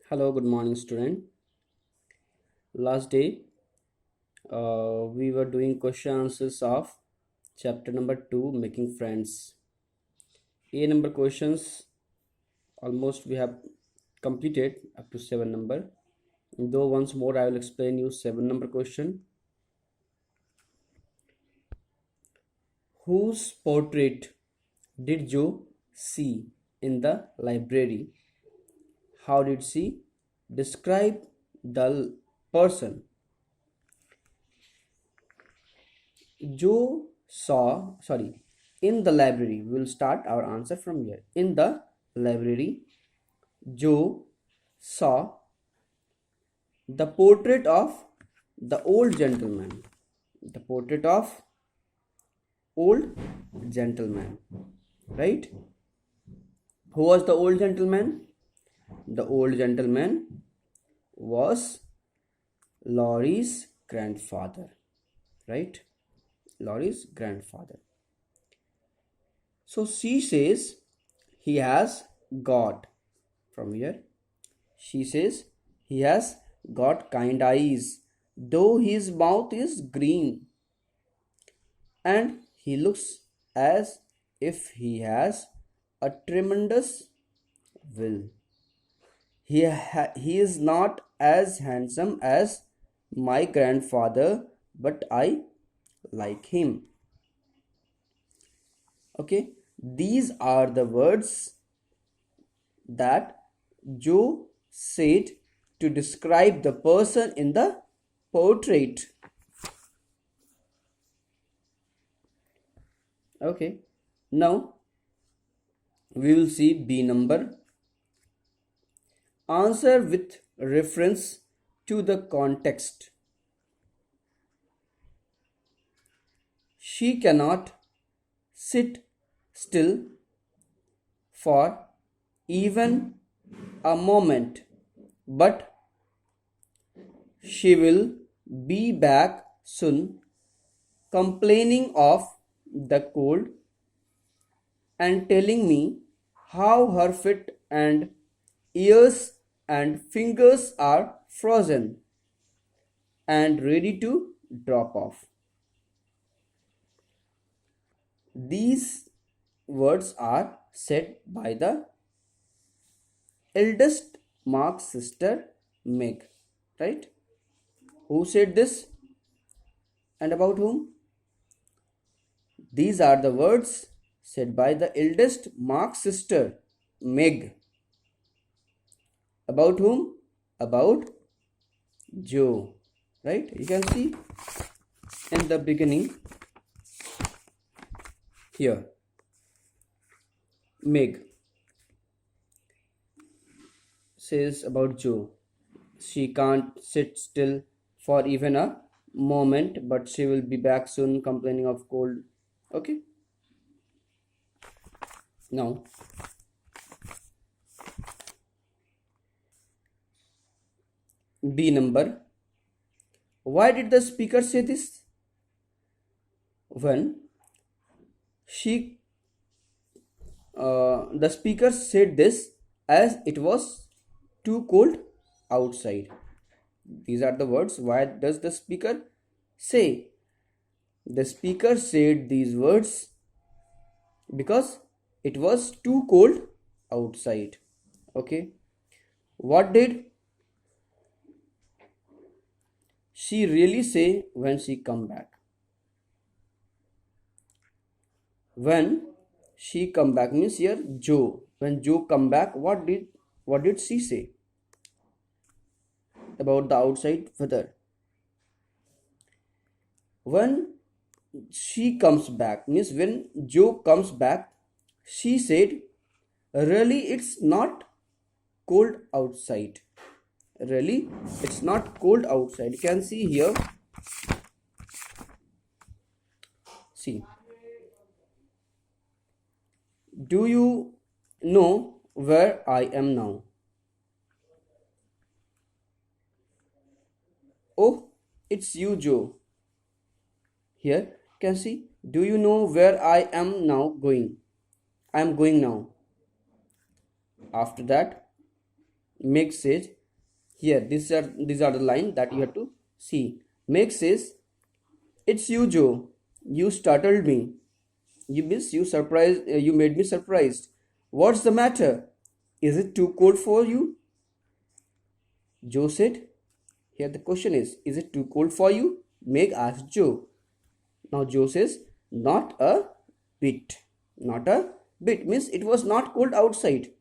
Hello, good morning, student. Last day, we were doing question answers of chapter number 2, Making Friends. A number questions almost we have completed up to 7 number. Though once more I will explain you 7 number question. Whose portrait did Joe see in the library? How did she describe the person? Joe saw, sorry, in the library, we'll start our answer from here. In the library, Joe saw the portrait of the old gentleman. The portrait of old gentleman, right? Who was the old gentleman? The old gentleman was Laurie's grandfather, right? Laurie's grandfather. So she says he has got, from here, she says he has got kind eyes, though his mouth is green, and he looks as if he has a tremendous will. He is not as handsome as my grandfather, but I like him. Okay, these are the words that Joe said to describe the person in the portrait. Okay, now we will see B number. Answer with reference to the context. She cannot sit still for even a moment, but she will be back soon, complaining of the cold and telling me how her feet and ears and fingers are frozen and ready to drop off. These words are said by the eldest Mark's sister Meg, right? Who said this and about whom? These are the words said by the eldest Mark's sister Meg. About whom? About Joe, right? You can see in the beginning here, Meg says about Joe, she can't sit still for even a moment, but she will be back soon, complaining of cold. Okay, now B number. Why did the speaker say this? When she the speaker said this as it was too cold outside. These are the words. Why does the speaker say? The speaker said these words because it was too cold outside. Okay, what did she really say when she come back? When she come back means here Joe. When Joe come back, what did she say about the outside weather? When she comes back means when Joe comes back, she said, "Really, it's not cold outside. Really, it's not cold outside." You can see here. See, do you know where I am now? Oh, it's you, Joe. Here, can see. Do you know where I am now going? I am going now. After that, Meg says, here these are the line that you have to see. Meg says, it's you, Joe. You startled me. You made me surprised. What's the matter? Is it too cold for you? Joe said. Here the question is it too cold for you? Meg asked Joe. Now Joe says, not a bit. Not a bit means it was not cold outside.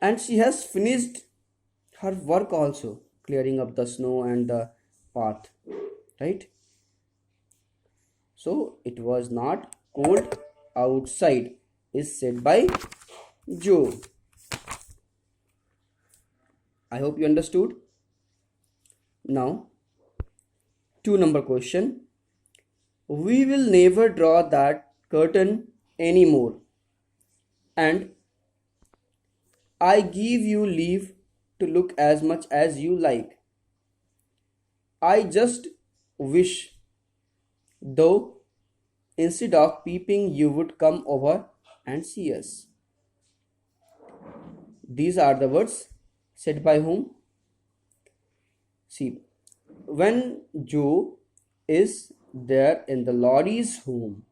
And she has finished her work also, clearing up the snow and the path. Right? So it was not cold outside, is said by Joe. I hope you understood. Now, 2 number question. We will never draw that curtain anymore. And I give you leave to look as much as you like. I just wish, though, instead of peeping, you would come over and see us. These are the words said by whom? See, when Joe is there in the Laurie's home,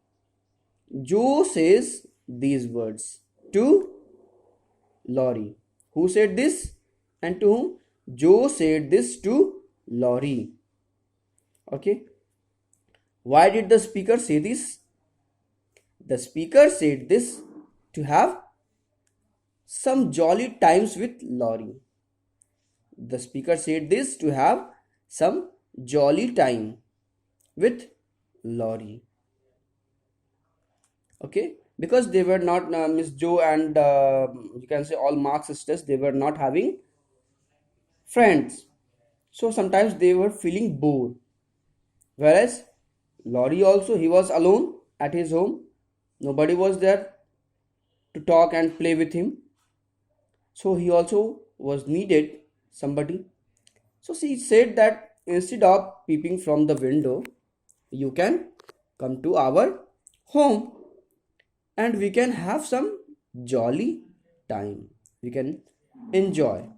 Joe says these words to Laurie. Who said this and to whom? Joe said this to Laurie. Okay. Why did the speaker say this? The speaker said this to have some jolly times with Laurie. The speaker said this to have some jolly time with Laurie. Okay, because they were not Miss Joe and you can say all Mark's sisters, they were not having friends. So sometimes they were feeling bored. Whereas Laurie also, he was alone at his home. Nobody was there to talk and play with him. So he also was needed somebody. So she said that instead of peeping from the window, you can come to our home and we can have some jolly time. We can enjoy.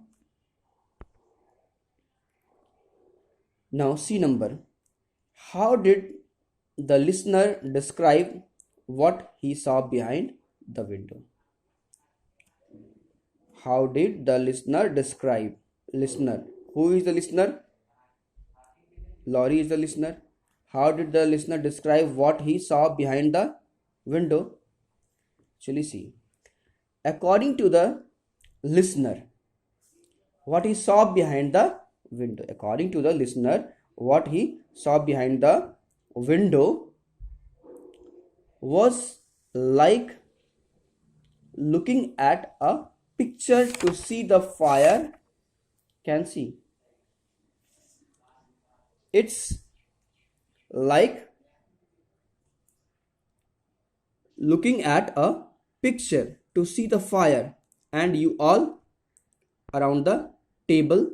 Now C number. How did the listener describe what he saw behind the window? How did the listener describe? Listener. Who is the listener? Laurie is the listener. How did the listener describe what he saw behind the window? Actually, see. According to the listener, what he saw behind the window. According to the listener, what he saw behind the window was like looking at a picture to see the fire. Can see. It's like looking at a picture to see the fire and you all around the table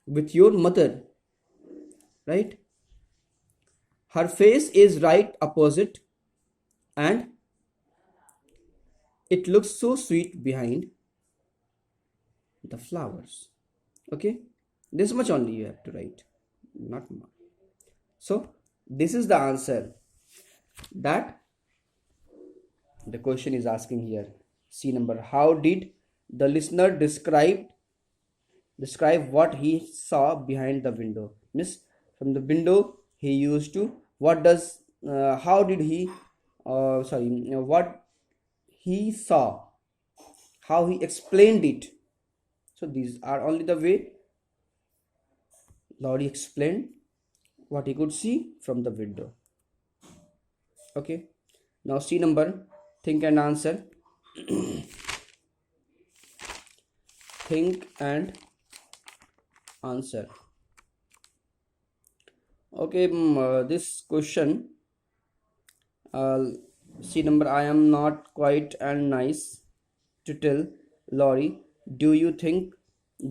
with your mother, right? Her face is right opposite and it looks so sweet behind the flowers. Okay, this much only you have to write, not more. So this is the answer that the question is asking here. C number. How did the listener describe what he saw behind the window? Means from the window he used to, what does how did he what he saw, how he explained it. So these are only the way Laurie explained what he could see from the window. Okay, now C number. Think and answer. Think and answer. Okay, this question, C number. I am not quite and nice to tell Laurie. Do you think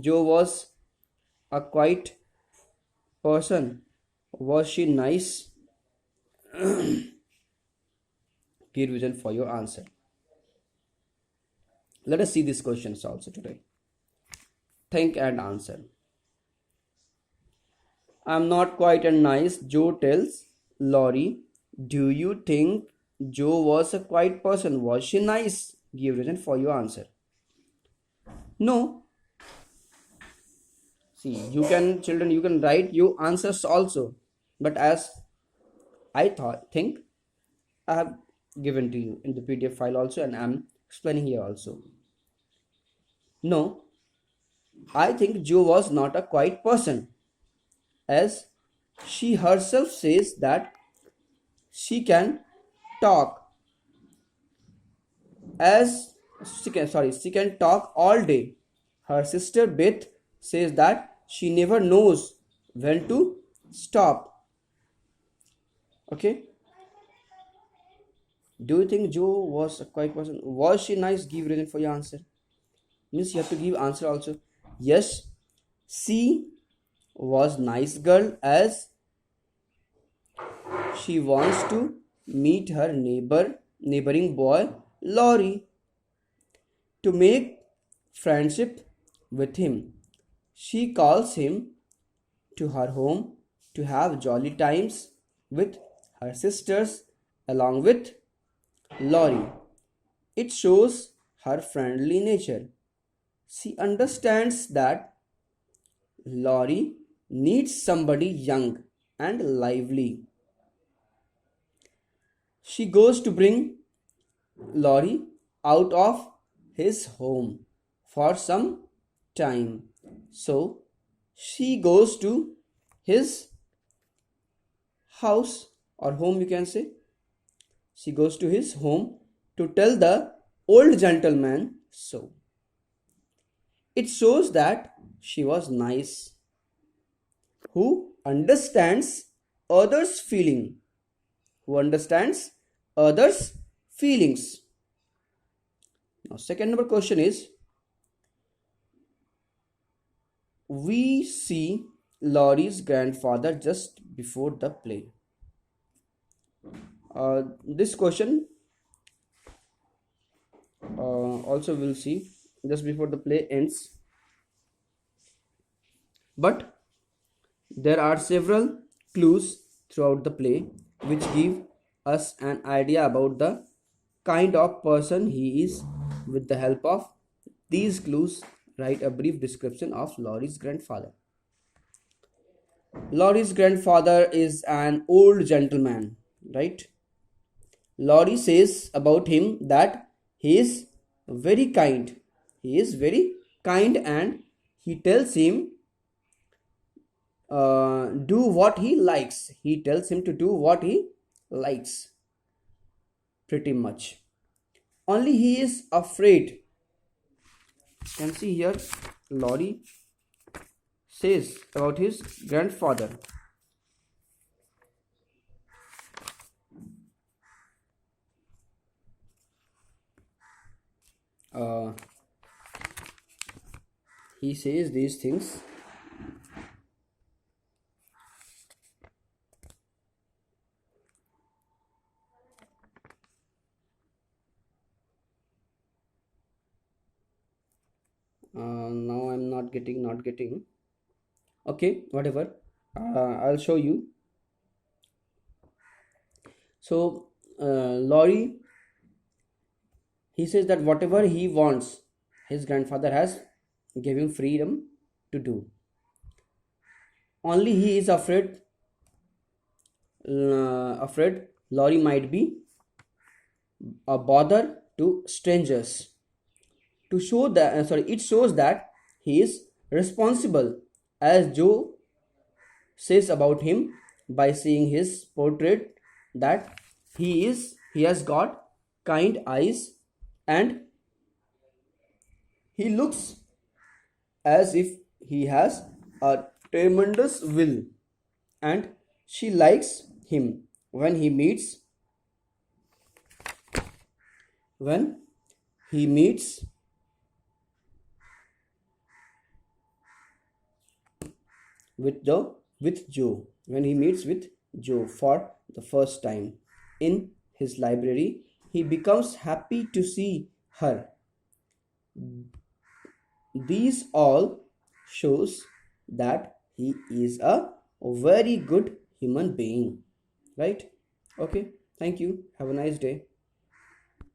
Joe was a quiet person? Was she nice? Key revision for your answer. Let us see these questions also today. Think and answer. I'm not quite a nice, Joe tells Laurie. Do you think Joe was a quiet person? Was she nice? Give reason for your answer. No. See, you can, children, you can write your answers also. But as think I have given to you in the PDF file also, and I'm explaining here also. No, I think Joe was not a quiet person, as she herself says that she can talk she can talk all day. Her sister Beth says that she never knows when to stop. Okay. Do you think Joe was a quiet person? Was she nice? Give reason for your answer. Means you have to give answer also. Yes, she was nice girl, as she wants to meet her neighboring boy Laurie to make friendship with him. She calls him to her home to have jolly times with her sisters along with Laurie. It shows her friendly nature. She understands that Laurie needs somebody young and lively. She goes to bring Laurie out of his home for some time. So she goes to his house or home, you can say. She goes to his home to tell the old gentleman so. It shows that she was nice, who understands others' feeling, who understands others' feelings. Now, second number question is, we see Laurie's grandfather just before the play. This question also we'll see just before the play ends. But there are several clues throughout the play which give us an idea about the kind of person he is. With the help of these clues, write a brief description of Laurie's grandfather. Laurie's grandfather is an old gentleman, right? Laurie says about him that he is very kind. He is very kind, and he tells him do what he likes. He tells him to do what he likes, pretty much. Only he is afraid. You can see here Laurie says about his grandfather. He says these things. Now I'm not getting. Okay, whatever. I'll show you. So Laurie, he says that whatever he wants, his grandfather has given him freedom to do. Only he is afraid Laurie might be a bother to strangers. To show that, it shows that he is responsible, as Joe says about him by seeing his portrait, that he has got kind eyes, and he looks as if he has a tremendous will, and she likes him when he meets with Joe for the first time in his library. He becomes happy to see her. These all shows that he is a very good human being, right? Okay, thank you, have a nice day.